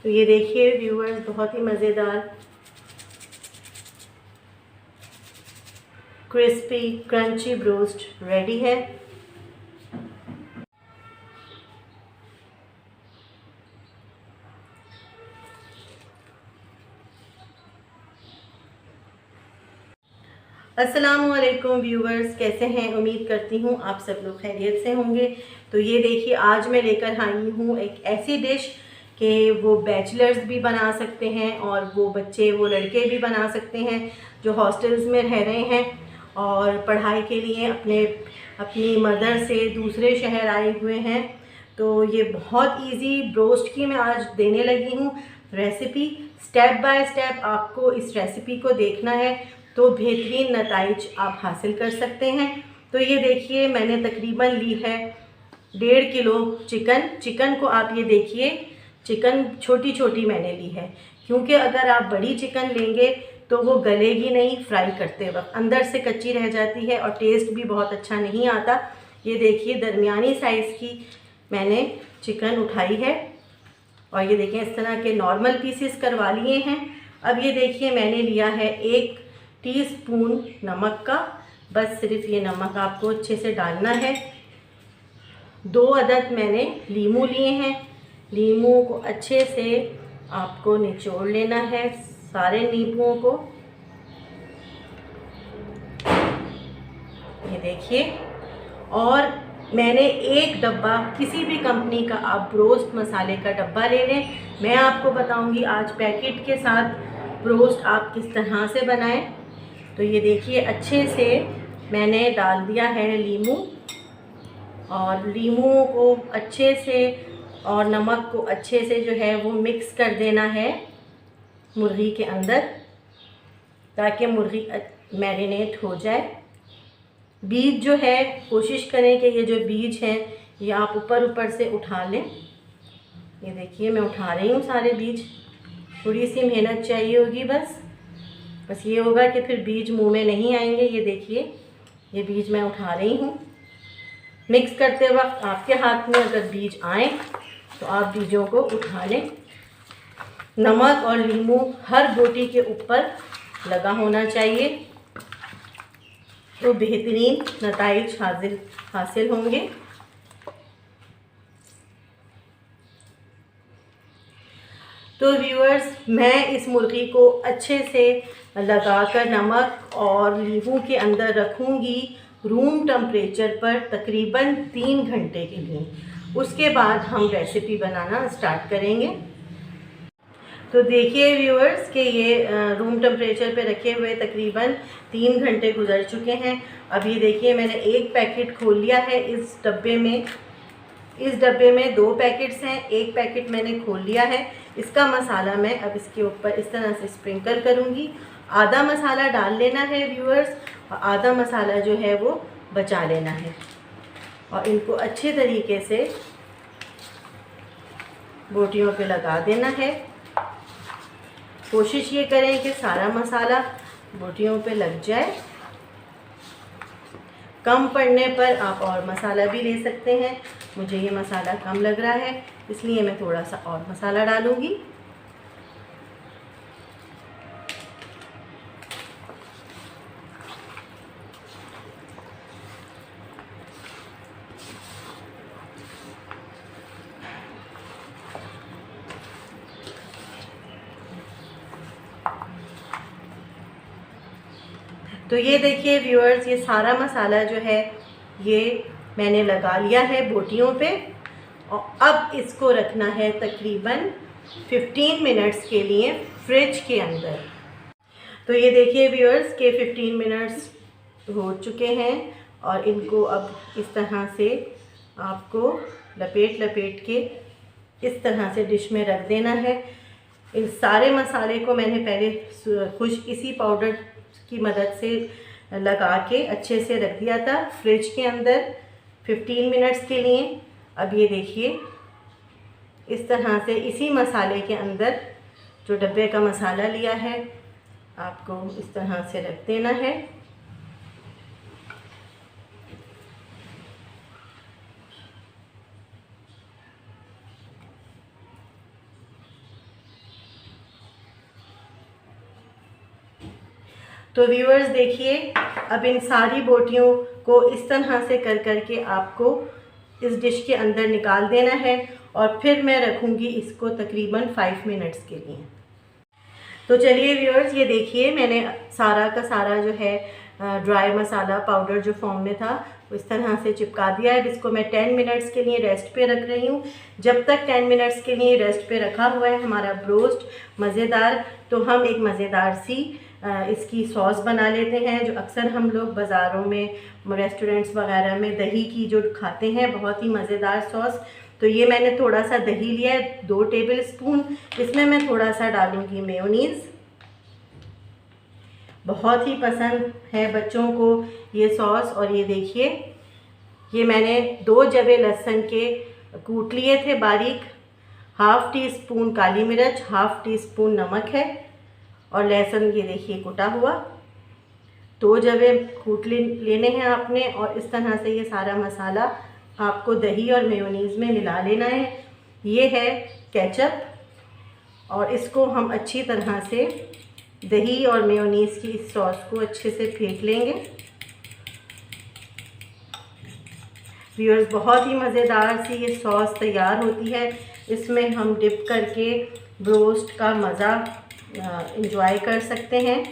तो ये देखिए व्यूअर्स, बहुत ही मज़ेदार क्रिस्पी क्रंची ब्रोस्ट रेडी है। अस्सलामुअलैकुम व्यूवर्स, कैसे हैं? उम्मीद करती हूँ आप सब लोग खैरियत से होंगे। तो ये देखिए, आज मैं लेकर आई हूँ एक ऐसी डिश कि वो बैचलर्स भी बना सकते हैं और वो बच्चे, वो लड़के भी बना सकते हैं जो हॉस्टल्स में रह रहे हैं और पढ़ाई के लिए अपनी मदर से दूसरे शहर आए हुए हैं। तो ये बहुत इजी ब्रोस्ट की मैं आज देने लगी हूँ रेसिपी। स्टेप बाय स्टेप आपको इस रेसिपी को देखना है तो बेहतरीन नताइज आप हासिल कर सकते हैं। तो ये देखिए, मैंने तकरीबन ली है 1.5 किलो चिकन को आप ये देखिए, चिकन छोटी छोटी मैंने ली है, क्योंकि अगर आप बड़ी चिकन लेंगे तो वो गलेगी नहीं, फ्राई करते वक्त अंदर से कच्ची रह जाती है और टेस्ट भी बहुत अच्छा नहीं आता। ये देखिए, दरमियानी साइज़ की मैंने चिकन उठाई है और ये देखिए इस तरह के नॉर्मल पीसेस करवा लिए हैं। अब ये देखिए, मैंने लिया है 1 टीस्पून नमक का, बस सिर्फ ये नमक आपको अच्छे से डालना है। 2 अदद मैंने लीमू लिए हैं, लीमू को अच्छे से आपको निचोड़ लेना है, सारे नींबुओं को। ये देखिए, और मैंने 1 डब्बा, किसी भी कंपनी का आप ब्रोस्ट मसाले का डब्बा ले लें। मैं आपको बताऊंगी आज पैकेट के साथ ब्रोस्ट आप किस तरह से बनाएं। तो ये देखिए, अच्छे से मैंने डाल दिया है लीमू, और लीमू को अच्छे से और नमक को अच्छे से जो है वो मिक्स कर देना है मुर्गी के अंदर, ताकि मुर्गी मैरिनेट हो जाए। बीज जो है, कोशिश करें कि ये जो बीज हैं ये आप ऊपर से उठा लें। ये देखिए, मैं उठा रही हूँ सारे बीज। थोड़ी सी मेहनत चाहिए होगी, बस ये होगा कि फिर बीज मुंह में नहीं आएंगे। ये देखिए, ये बीज मैं उठा रही हूँ। मिक्स करते वक्त आपके हाथ में अगर बीज आए तो आप बीजों को उठा लें। नमक और नींबू हर बोटी के ऊपर लगा होना चाहिए, तो बेहतरीन नताइज हासिल होंगे। तो व्यूअर्स, मैं इस मुर्गी को अच्छे से लगाकर नमक और नींबू के अंदर रखूँगी रूम टेम्परेचर पर तकरीबन 3 घंटे के लिए। उसके बाद हम रेसिपी बनाना स्टार्ट करेंगे। तो देखिए व्यूअर्स कि ये रूम टेम्परेचर पे रखे हुए तकरीबन 3 घंटे गुजर चुके हैं। अब ये देखिए, मैंने 1 पैकेट खोल लिया है इस डब्बे में 2 पैकेट्स हैं, 1 पैकेट मैंने खोल लिया है। इसका मसाला मैं अब इसके ऊपर इस तरह से स्प्रिंकल करूँगी। आधा मसाला डाल लेना है व्यूअर्स, और आधा मसाला जो है वो बचा लेना है, और इनको अच्छे तरीके से बोटियों पे लगा देना है। कोशिश ये करें कि सारा मसाला बोटियों पे लग जाए। कम पड़ने पर आप और मसाला भी ले सकते हैं। मुझे ये मसाला कम लग रहा है, इसलिए मैं थोड़ा सा और मसाला डालूँगी। तो ये देखिए व्यूअर्स, ये सारा मसाला जो है ये मैंने लगा लिया है बोटियों पे, और अब इसको रखना है तकरीबन 15 मिनट्स के लिए फ्रिज के अंदर। तो ये देखिए व्यूअर्स के 15 मिनट्स हो चुके हैं, और इनको अब इस तरह से आपको लपेट के इस तरह से डिश में रख देना है। इन सारे मसाले को मैंने पहले खुश इसी पाउडर की मदद से लगा के अच्छे से रख दिया था फ्रिज के अंदर 15 मिनट्स के लिए। अब ये देखिए, इस तरह से इसी मसाले के अंदर जो डब्बे का मसाला लिया है आपको इस तरह से रख देना है। तो व्यूअर्स देखिए, अब इन सारी बोटियों को इस तरह से कर करके आपको इस डिश के अंदर निकाल देना है और फिर मैं रखूँगी इसको तकरीबन 5 मिनट्स के लिए। तो चलिए व्यूअर्स, ये देखिए मैंने सारा का सारा जो है ड्राई मसाला पाउडर जो फॉर्म में था इस तरह से चिपका दिया है। इसको मैं 10 मिनट्स के लिए रेस्ट पे रख रही हूँ। जब तक 10 मिनट्स के लिए रेस्ट पे रखा हुआ है हमारा ब्रोस्ट मज़ेदार, तो हम एक मज़ेदार सी इसकी सॉस बना लेते हैं, जो अक्सर हम लोग बाज़ारों में रेस्टोरेंट्स वगैरह में दही की जो खाते हैं, बहुत ही मज़ेदार सॉस। तो ये मैंने थोड़ा सा दही लिया है 2 टेबल स्पून। इसमें मैं थोड़ा सा डालूँगी मेयोनीज़। बहुत ही पसंद है बच्चों को ये सॉस। और ये देखिए, ये मैंने 2 जवे लहसुन के कूट लिए थे बारीक, हाफ़ टी स्पून काली मिर्च, हाफ़ टी स्पून नमक है और लहसुन ये देखिए कुटा हुआ। 2 जवे कूट लेने हैं आपने और इस तरह से ये सारा मसाला आपको दही और मेयोनीज़ में मिला लेना है। ये है केचप और इसको हम अच्छी तरह से दही और मेयोनीज़ की इस सॉस को अच्छे से फेंट लेंगे। व्यूअर्स, बहुत ही मज़ेदार सी ये सॉस तैयार होती है। इसमें हम डिप करके ब्रोस्ट का मज़ा एंजॉय कर सकते हैं।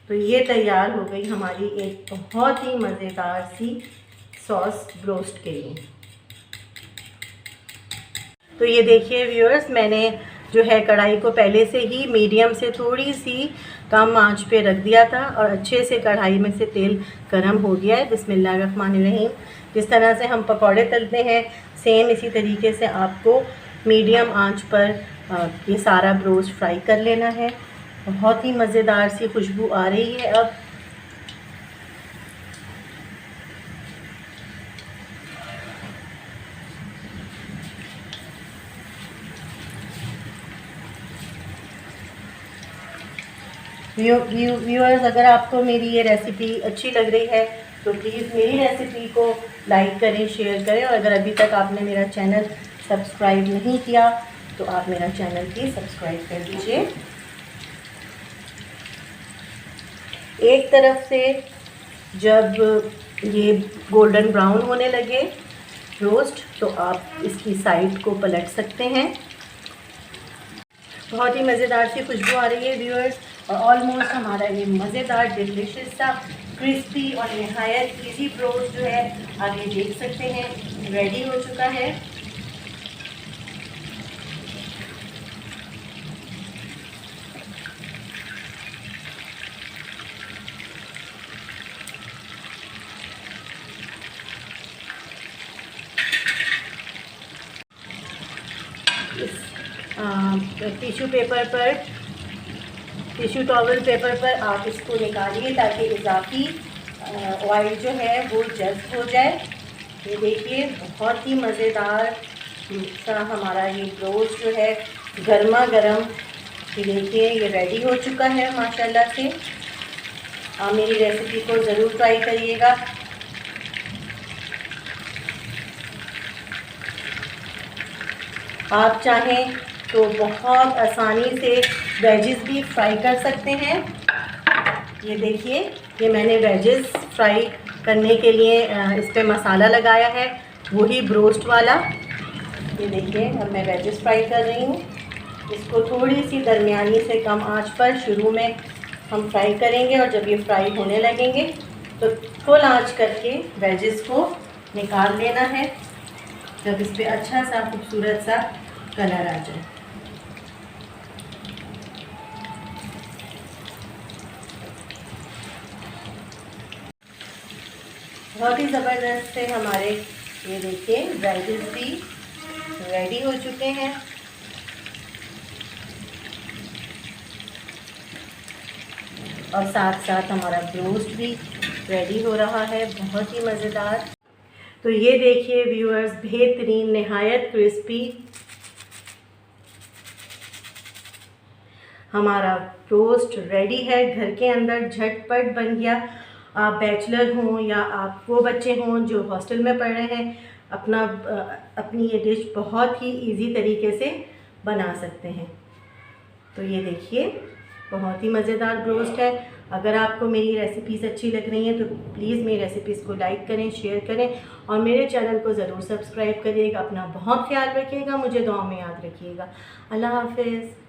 तो ये तैयार हो गई हमारी एक बहुत ही मज़ेदार सी सॉस ब्रोस्ट के लिए। तो ये देखिए व्यूअर्स, मैंने जो है कढ़ाई को पहले से ही मीडियम से थोड़ी सी कम आंच पे रख दिया था और अच्छे से कढ़ाई में से तेल गरम हो गया है। बिस्मिल्लाहिर्रहमानिर्रहीम। जिस तरह से हम पकौड़े तलते हैं सेम इसी तरीके से आपको मीडियम आंच पर ये सारा ब्रोस्ट फ्राई कर लेना है। बहुत ही मज़ेदार सी खुशबू आ रही है अब। व्यूअर्स, अगर आपको मेरी ये रेसिपी अच्छी लग रही है तो प्लीज़ मेरी रेसिपी को लाइक करें, शेयर करें और अगर अभी तक आपने मेरा चैनल सब्सक्राइब नहीं किया तो आप मेरा चैनल प्लीज़ सब्सक्राइब कर दीजिए। एक तरफ से जब ये गोल्डन ब्राउन होने लगे रोस्ट तो आप इसकी साइड को पलट सकते हैं। बहुत ही मज़ेदार सी खुशबू आ रही है व्यूअर्स और ऑलमोस्ट हमारा ये मज़ेदार डिलीशियस सा क्रिस्पी और नहायत इजी ब्रोस्ट जो है आप ये देख सकते हैं रेडी हो चुका है। टिश्यू टॉवल पेपर पर आप इसको निकालिए ताकि इजाफी ऑयल जो है वो जज्ब हो जाए। ये देखिए, बहुत ही मज़ेदार सा हमारा ये ब्रोस्ट जो है गर्मा गर्म, ये देखिए ये रेडी हो चुका है माशाल्लाह से। आप मेरी रेसिपी को ज़रूर ट्राई करिएगा। आप चाहें तो बहुत आसानी से वेजिस भी फ्राई कर सकते हैं। ये देखिए, ये मैंने वेजिस फ्राई करने के लिए इस पे मसाला लगाया है, वही ब्रोस्ट वाला। ये देखिए, अब मैं वेजिस फ्राई कर रही हूँ। इसको थोड़ी सी दरमियानी से कम आंच पर शुरू में हम फ्राई करेंगे और जब ये फ्राई होने लगेंगे तो फुल आंच करके वेजिस को निकाल लेना है, जब इस पर अच्छा सा खूबसूरत सा कलर आ जाए। बहुत ही ज़बरदस्त से हमारे ये देखिए वेजिस भी रेडी हो चुके हैं। और साथ साथ हमारा ब्रोस्ट भी रेडी हो रहा है, बहुत ही मज़ेदार। तो ये देखिए व्यूअर्स, बेहतरीन नहायत क्रिस्पी हमारा ब्रोस्ट रेडी है। घर के अंदर झटपट बन गया। आप बैचलर हों या आप वो बच्चे हों जो हॉस्टल में पढ़ रहे हैं, अपनी ये डिश बहुत ही इजी तरीके से बना सकते हैं। तो ये देखिए बहुत ही मज़ेदार ब्रोस्ट है। अगर आपको मेरी रेसिपीज़ अच्छी लग रही हैं तो प्लीज़ मेरी रेसिपीज़ को लाइक करें, शेयर करें और मेरे चैनल को ज़रूर सब्सक्राइब करिएगा। अपना बहुत ख्याल रखिएगा, मुझे दुआ में याद रखिएगा। अल्लाह हाफ़िज़।